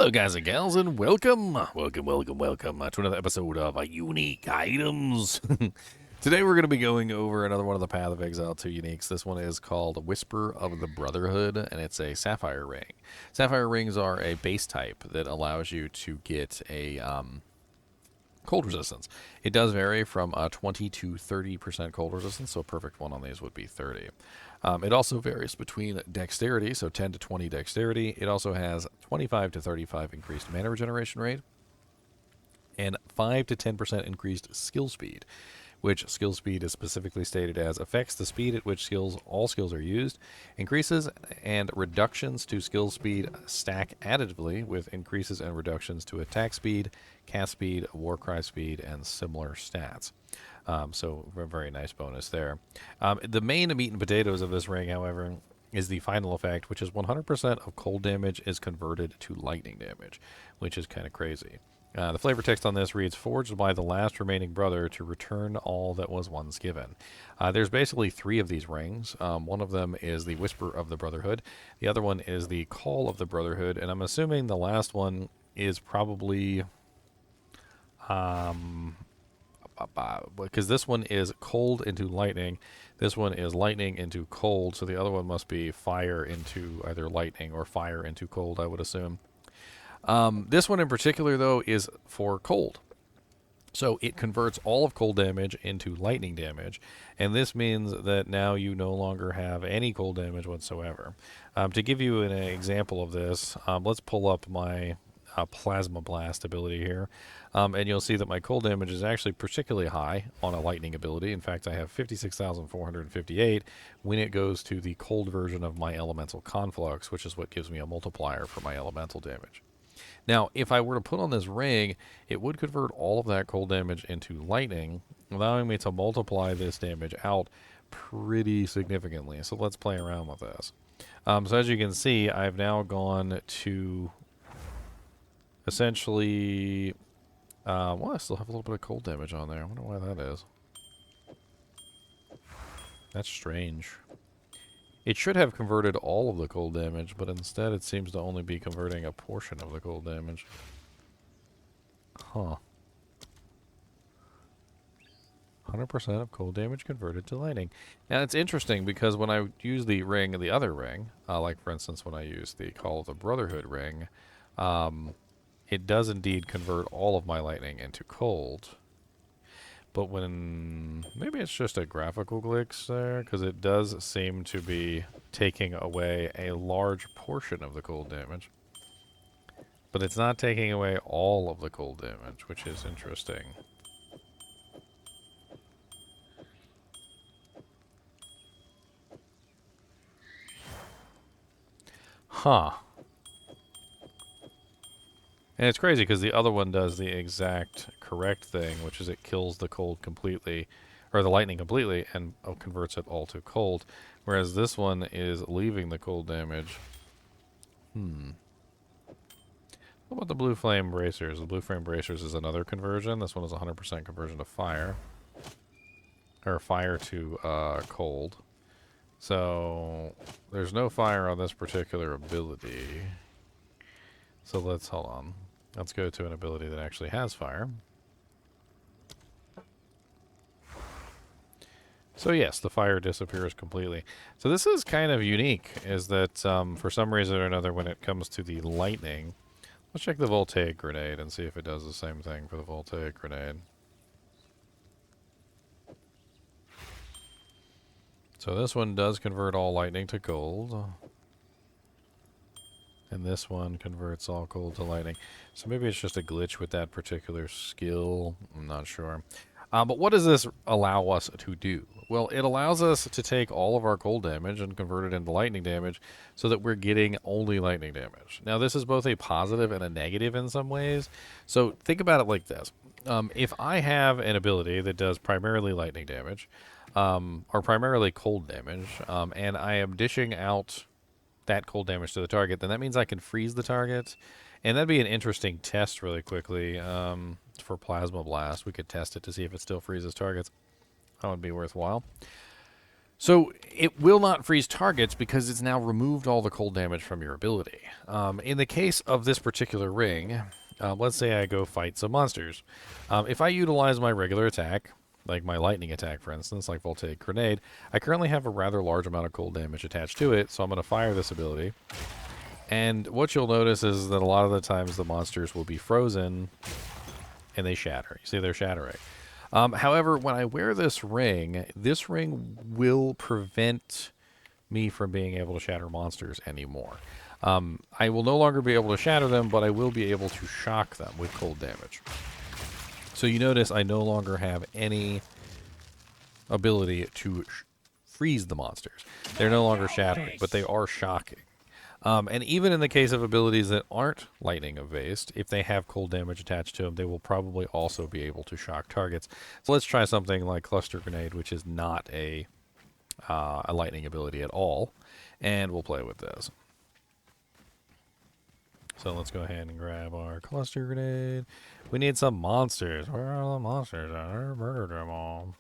Hello, guys and gals, and welcome to another episode of Unique Items. Today, we're going to be going over another one of the Path of Exile 2 uniques. This one is called Whisper of the Brotherhood, and it's a Sapphire Ring. Sapphire Rings are a base type that allows you to get a cold resistance. It does vary from 20 to 30% cold resistance, so a perfect one on these would be 30. It also varies between dexterity, so 10 to 20 dexterity. It also has 25 to 35 increased mana regeneration rate and 5 to 10% increased skill speed, which skill speed is specifically stated as affects the speed at which all skills are used, increases and reductions to skill speed stack additively with increases and reductions to attack speed, cast speed, warcry speed, and similar stats. So a very nice bonus there. The main meat and potatoes of this ring, however, is the final effect, which is 100% of cold damage is converted to lightning damage, which is kind of crazy. The flavor text on this reads, forged by the last remaining brother to return all that was once given. There's basically 3 of these rings. One of them is the Whisper of the Brotherhood. The other one is the Call of the Brotherhood. And I'm assuming the last one is probably... because this one is cold into lightning. This one is lightning into cold. So the other one must be fire into either lightning or fire into cold, I would assume. This one in particular, though, is for cold. So it converts all of cold damage into lightning damage, and this means that now you no longer have any cold damage whatsoever. To give you an example of this, let's pull up my Plasma Blast ability here, and you'll see that my cold damage is actually particularly high on a lightning ability. In fact, I have 56,458 when it goes to the cold version of my Elemental Conflux, which is what gives me a multiplier for my elemental damage. Now, if I were to put on this ring, it would convert all of that cold damage into lightning, allowing me to multiply this damage out pretty significantly. So let's play around with this. So as you can see, I've now gone to essentially... well, I still have a little bit of cold damage on there. I wonder why that is. That's strange. It should have converted all of the cold damage, but instead it seems to only be converting a portion of the cold damage. Huh. 100% of cold damage converted to lightning. Now, it's interesting because when I use the ring, the other ring, like for instance when I use the Call of the Brotherhood ring, it does indeed convert all of my lightning into cold. But when... maybe it's just a graphical glitch there, because it does seem to be taking away a large portion of the cold damage. But it's not taking away all of the cold damage, which is interesting. Huh. And it's crazy because the other one does the exact correct thing, which is it kills the cold completely, or the lightning completely, and converts it all to cold. Whereas this one is leaving the cold damage. What about the Blue Flame Bracers? The Blue Flame Bracers is another conversion. This one is 100% conversion to fire. Or fire to cold. So there's no fire on this particular ability. So let's, hold on. Let's go to an ability that actually has fire. So yes, the fire disappears completely. So this is kind of unique, is that for some reason or another when it comes to the lightning, let's check the Voltaic Grenade and see if it does the same thing for the Voltaic Grenade. So this one does convert all lightning to cold. And this one converts all cold to lightning. So maybe it's just a glitch with that particular skill. I'm not sure. But what does this allow us to do? Well, it allows us to take all of our cold damage and convert it into lightning damage so that we're getting only lightning damage. Now, this is both a positive and a negative in some ways. So think about it like this. If I have an ability that does primarily lightning damage, or primarily cold damage, and I am dishing out that cold damage to the target, then that means I can freeze the target. And that'd be an interesting test really quickly for Plasma Blast. We could test it to see if it still freezes targets. That would be worthwhile. So it will not freeze targets because it's now removed all the cold damage from your ability. In the case of this particular ring, let's say I go fight some monsters. If I utilize my regular attack, like my lightning attack, for instance, like Voltaic Grenade, I currently have a rather large amount of cold damage attached to it, so I'm going to fire this ability. And what you'll notice is that a lot of the times the monsters will be frozen and they shatter. You see they're shattering. However, when I wear this ring will prevent me from being able to shatter monsters anymore. I will no longer be able to shatter them, but I will be able to shock them with cold damage. So you notice I no longer have any ability to freeze the monsters. They're no longer shattering, but they are shocking. And even in the case of abilities that aren't lightning-based, if they have cold damage attached to them, they will probably also be able to shock targets. So let's try something like Cluster Grenade, which is not a lightning ability at all. And we'll play with this. So let's go ahead and grab our Cluster Grenade. We need some monsters. Where are the monsters? Murder them all.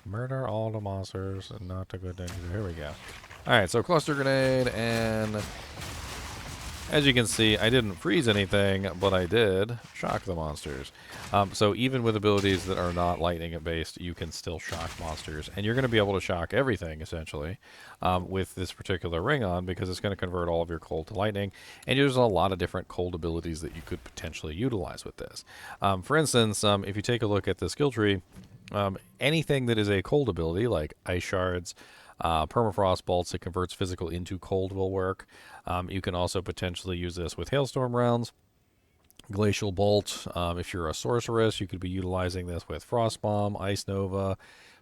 Murder all the monsters. Not a good thing to do. Here we go. Alright, so Cluster Grenade, and as you can see, I didn't freeze anything, but I did shock the monsters. So even with abilities that are not lightning-based, you can still shock monsters. And you're going to be able to shock everything, essentially, with this particular ring on, because it's going to convert all of your cold to lightning. And there's a lot of different cold abilities that you could potentially utilize with this. For instance, if you take a look at the skill tree, anything that is a cold ability, like Ice Shards, Permafrost Bolts that converts physical into cold will work. You can also potentially use this with Hailstorm rounds. Glacial Bolt, if you're a sorceress, you could be utilizing this with Frost Bomb, Ice Nova,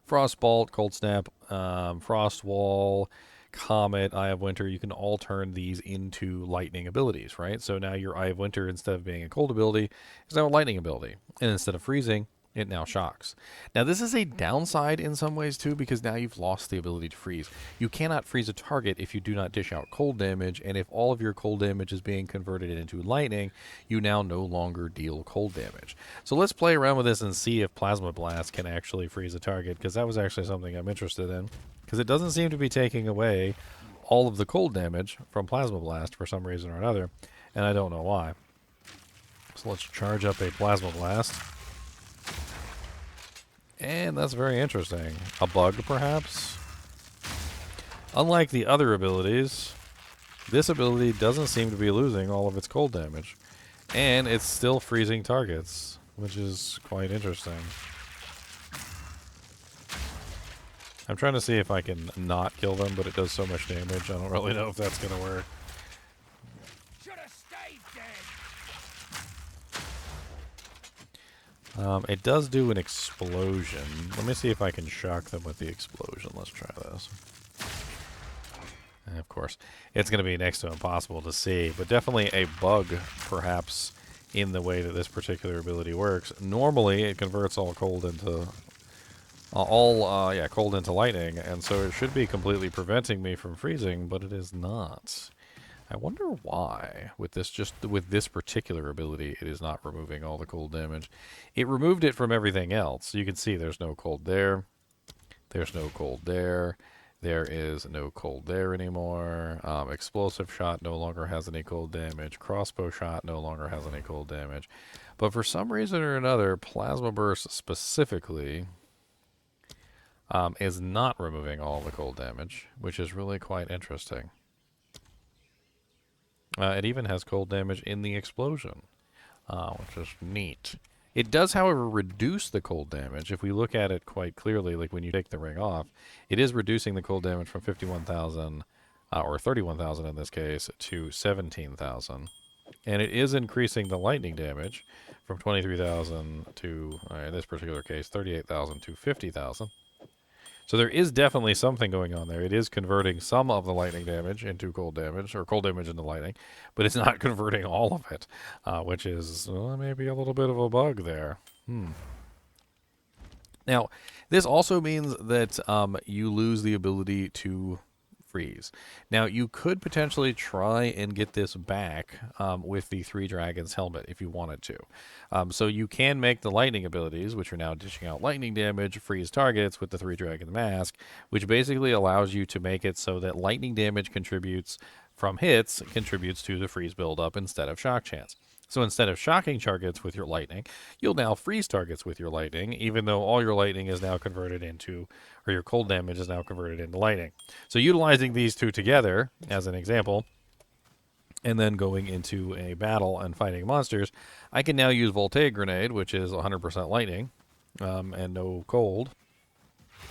Frost Bolt, Cold Snap, Frost Wall, Comet, Eye of Winter. You can all turn these into lightning abilities, right? So now your Eye of Winter, instead of being a cold ability, is now a lightning ability. And instead of freezing, it now shocks. Now, this is a downside in some ways, too, because now you've lost the ability to freeze. You cannot freeze a target if you do not dish out cold damage, and if all of your cold damage is being converted into lightning, you now no longer deal cold damage. So let's play around with this and see if Plasma Blast can actually freeze a target, because that was actually something I'm interested in, because it doesn't seem to be taking away all of the cold damage from Plasma Blast for some reason or another, and I don't know why. So let's charge up a Plasma Blast. And that's very interesting. A bug, perhaps? Unlike the other abilities, this ability doesn't seem to be losing all of its cold damage. And it's still freezing targets, which is quite interesting. I'm trying to see if I can not kill them, but it does so much damage, I don't really know if that's going to work. It does do an explosion. Let me see if I can shock them with the explosion. Let's try this. And of course, it's going to be next to impossible to see, but definitely a bug, perhaps, in the way that this particular ability works. Normally, it converts all cold into cold into lightning, and so it should be completely preventing me from freezing, but it is not. I wonder why, with this particular ability, it is not removing all the cold damage. It removed it from everything else. You can see there's no cold there. There's no cold there. There is no cold there anymore. Explosive Shot no longer has any cold damage. Crossbow Shot no longer has any cold damage. But for some reason or another, Plasma Burst specifically is not removing all the cold damage, which is really quite interesting. It even has cold damage in the explosion, which is neat. It does, however, reduce the cold damage. If we look at it quite clearly, like when you take the ring off, it is reducing the cold damage from 51,000, or 31,000 in this case, to 17,000. And it is increasing the lightning damage from 23,000 to, in this particular case, 38,000 to 50,000. So there is definitely something going on there. It is converting some of the lightning damage into cold damage, or cold damage into lightning, but it's not converting all of it, which is maybe a little bit of a bug there. Now, this also means that you lose the ability to freeze. Now, you could potentially try and get this back with the Three Dragons helmet if you wanted to. So you can make the lightning abilities, which are now dishing out lightning damage, freeze targets with the Three Dragon Mask, which basically allows you to make it so that lightning damage contributes from hits, contributes to the freeze buildup instead of shock chance. So instead of shocking targets with your lightning, you'll now freeze targets with your lightning, even though all your lightning is now converted into, or your cold damage is now converted into lightning. So utilizing these two together, as an example, and then going into a battle and fighting monsters, I can now use Voltaic Grenade, which is 100% lightning, and no cold,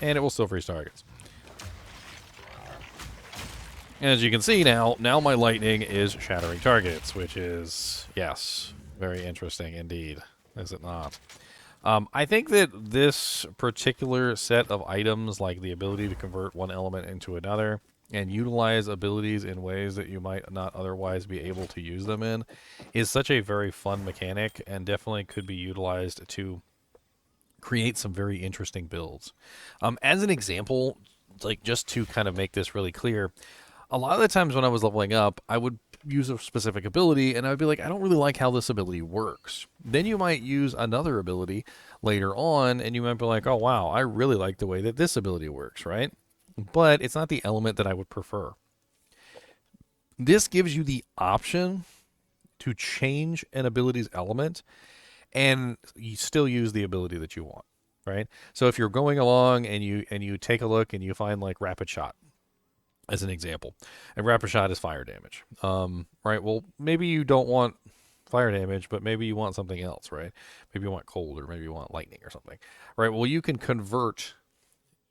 and it will still freeze targets. As you can see now my lightning is shattering targets, which is, yes, very interesting indeed, is it not? I think that this particular set of items, like the ability to convert one element into another and utilize abilities in ways that you might not otherwise be able to use them in, is such a very fun mechanic and definitely could be utilized to create some very interesting builds. As an example, like just to kind of make this really clear, a lot of the times when I was leveling up, I would use a specific ability, and I would be like, I don't really like how this ability works. Then you might use another ability later on, and you might be like, oh, wow, I really like the way that this ability works, right? But it's not the element that I would prefer. This gives you the option to change an ability's element, and you still use the ability that you want, right? So if you're going along and you take a look and you find like Rapid Shot, as an example, and Rapid Shot is fire damage. Right, well, maybe you don't want fire damage, but maybe you want something else, right? Maybe you want cold, or maybe you want lightning or something. Right, well, you can convert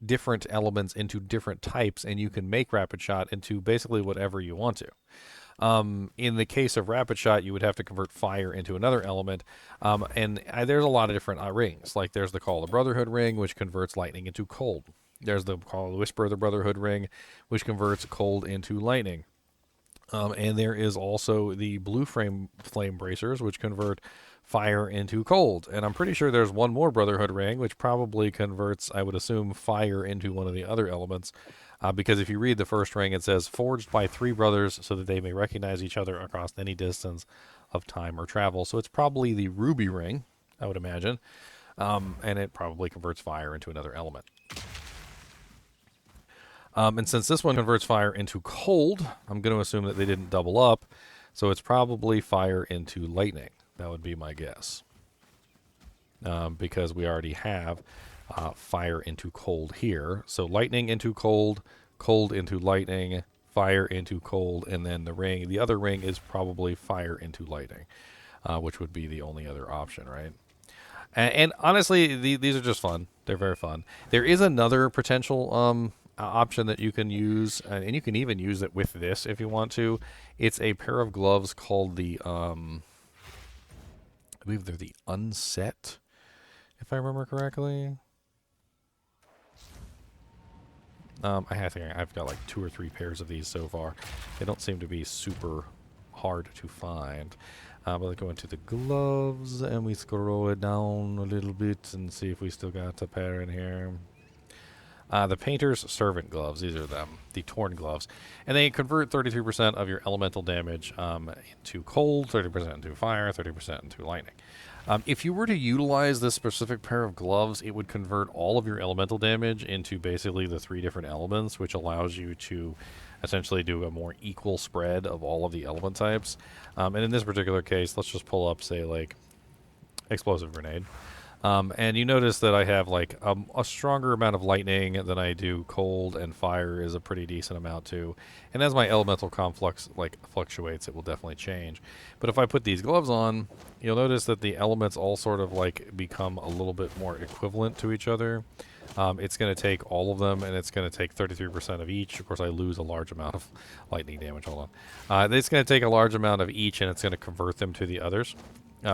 different elements into different types, and you can make Rapid Shot into basically whatever you want to. In the case of Rapid Shot, you would have to convert fire into another element, and there's a lot of different rings. Like there's the Call of the Brotherhood ring, which converts lightning into cold. There's the Call of the Whisper of the Brotherhood ring, which converts cold into lightning. And there is also the blue flame bracers, which convert fire into cold. And I'm pretty sure there's one more Brotherhood ring, which probably converts, I would assume, fire into one of the other elements. Because if you read the first ring, it says, forged by three brothers so that they may recognize each other across any distance of time or travel. So it's probably the ruby ring, I would imagine. And it probably converts fire into another element. And since this one converts fire into cold, I'm going to assume that they didn't double up. So it's probably fire into lightning. That would be my guess. Because we already have fire into cold here. So lightning into cold, cold into lightning, fire into cold, and then the other ring is probably fire into lightning, which would be the only other option, right? And honestly, these are just fun. They're very fun. There is another potential option that you can use, and you can even use it with this if you want to. It's a pair of gloves called the, I believe they're the Unset, if I remember correctly. I think I've got like 2 or 3 pairs of these so far. They don't seem to be super hard to find. But let's go into the gloves, and we scroll it down a little bit and see if we still got a pair in here. The Painter's Servant Gloves, these are them, the Torn Gloves. And they convert 33% of your elemental damage into cold, 30% into fire, 30% into lightning. If you were to utilize this specific pair of gloves, it would convert all of your elemental damage into basically the 3 different elements, which allows you to essentially do a more equal spread of all of the element types. And in this particular case, let's just pull up, say, like, Explosive Grenade. And you notice that I have like a stronger amount of lightning than I do cold, and fire is a pretty decent amount too. And as my elemental conflux fluctuates, it will definitely change. But if I put these gloves on, you'll notice that the elements all sort of like become a little bit more equivalent to each other. It's going to take all of them, and it's going to take 33% of each. Of course, I lose a large amount of lightning damage. Hold on. It's going to take a large amount of each, and it's going to convert them to the others.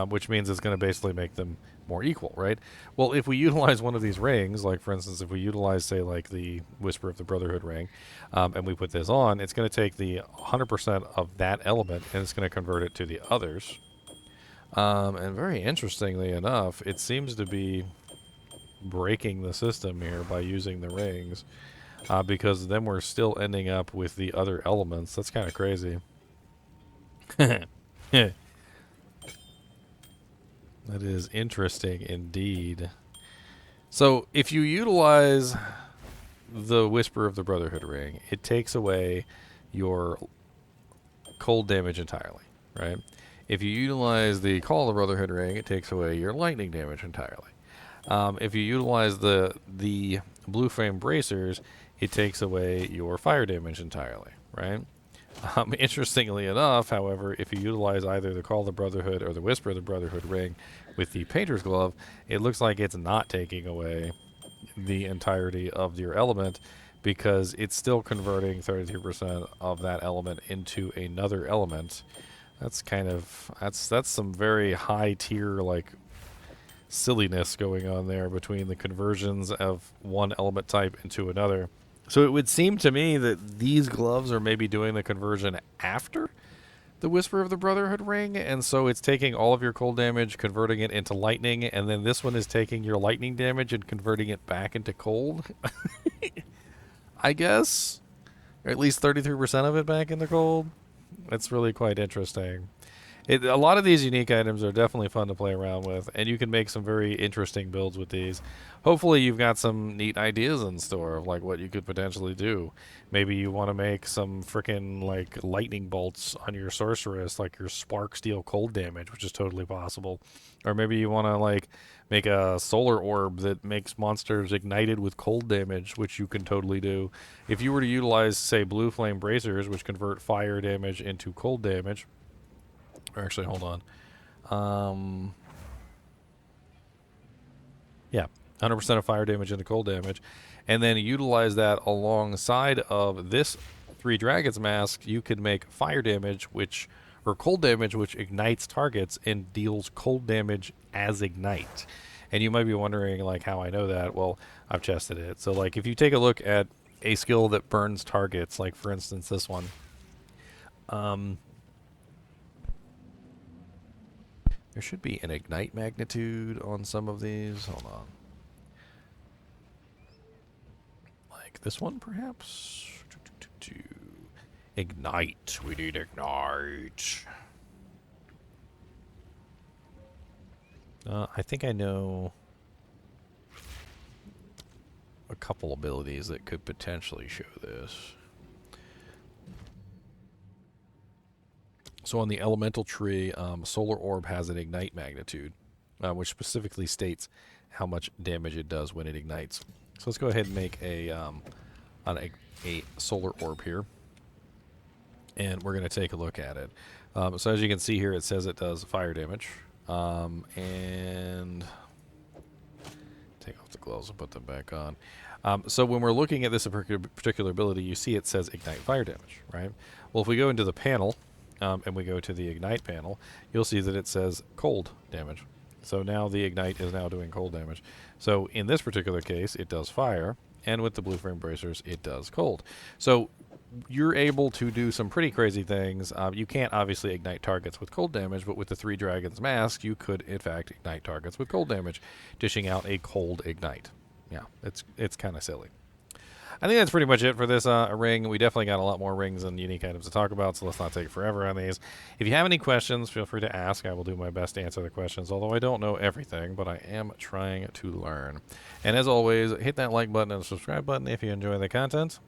Which means it's going to basically make them more equal, right? Well, if we utilize one of these rings, like for instance, if we utilize, say, like the Whisper of the Brotherhood ring, and we put this on, it's going to take the 100% of that element, and it's going to convert it to the others. And very interestingly enough, it seems to be breaking the system here by using the rings. because then we're still ending up with the other elements. That's kind of crazy. That is interesting indeed. So if you utilize the Whisper of the Brotherhood ring, it takes away your cold damage entirely, right? If you utilize the Call of the Brotherhood ring, it takes away your lightning damage entirely. If you utilize the blue flame bracers, it takes away your fire damage entirely, right? Interestingly enough, however, if you utilize either the Call of the Brotherhood or the Whisper of the Brotherhood ring with the Painter's Glove, it looks like it's not taking away the entirety of your element, because it's still converting 33% of that element into another element. That's kind of that's some very high tier like silliness going on there between the conversions of one element type into another. So it would seem to me that these gloves are maybe doing the conversion after the Whisper of the Brotherhood ring, and so it's taking all of your cold damage, converting it into lightning, and then this one is taking your lightning damage and converting it back into cold. I guess. Or at least 33% of it back into cold. That's really quite interesting. A lot of these unique items are definitely fun to play around with, and you can make some very interesting builds with these. Hopefully you've got some neat ideas in store of like what you could potentially do. Maybe you want to make some freaking like lightning bolts on your sorceress, like your spark steel cold damage, which is totally possible. Or maybe you want to like make a solar orb that makes monsters ignited with cold damage, which you can totally do. If you were to utilize, say, blue flame bracers, which convert fire damage into cold damage. Or actually, hold on. Yeah, 100% of fire damage into cold damage. And then utilize that alongside of this Three Dragons mask. You could make fire damage, or cold damage, which ignites targets and deals cold damage as ignite. And you might be wondering, like, how I know that. Well, I've tested it. So, like, if you take a look at a skill that burns targets, like, for instance, this one. There should be an ignite magnitude on some of these. Hold on. Like this one, perhaps? Ignite. We need ignite. I think I know a couple abilities that could potentially show this. So on the elemental tree, Solar Orb has an ignite magnitude, which specifically states how much damage it does when it ignites. So let's go ahead and make a Solar Orb here, and we're going to take a look at it. So as you can see here, it says it does fire damage, and take off the gloves and put them back on. So when we're looking at this particular ability, you see it says ignite fire damage, right? Well, if we go into the panel, and we go to the ignite panel, you'll see that it says cold damage. So now the ignite is now doing cold damage. So in this particular case, it does fire, and with the blue flame bracers, it does cold. So you're able to do some pretty crazy things. You can't obviously ignite targets with cold damage, but with the Three Dragons mask, you could in fact ignite targets with cold damage, dishing out a cold ignite. Yeah, it's kind of silly. I think that's pretty much it for this ring. We definitely got a lot more rings and unique items to talk about, so let's not take forever on these. If you have any questions, feel free to ask. I will do my best to answer the questions, although I don't know everything, but I am trying to learn. And as always, hit that like button and subscribe button if you enjoy the content,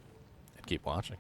and keep watching.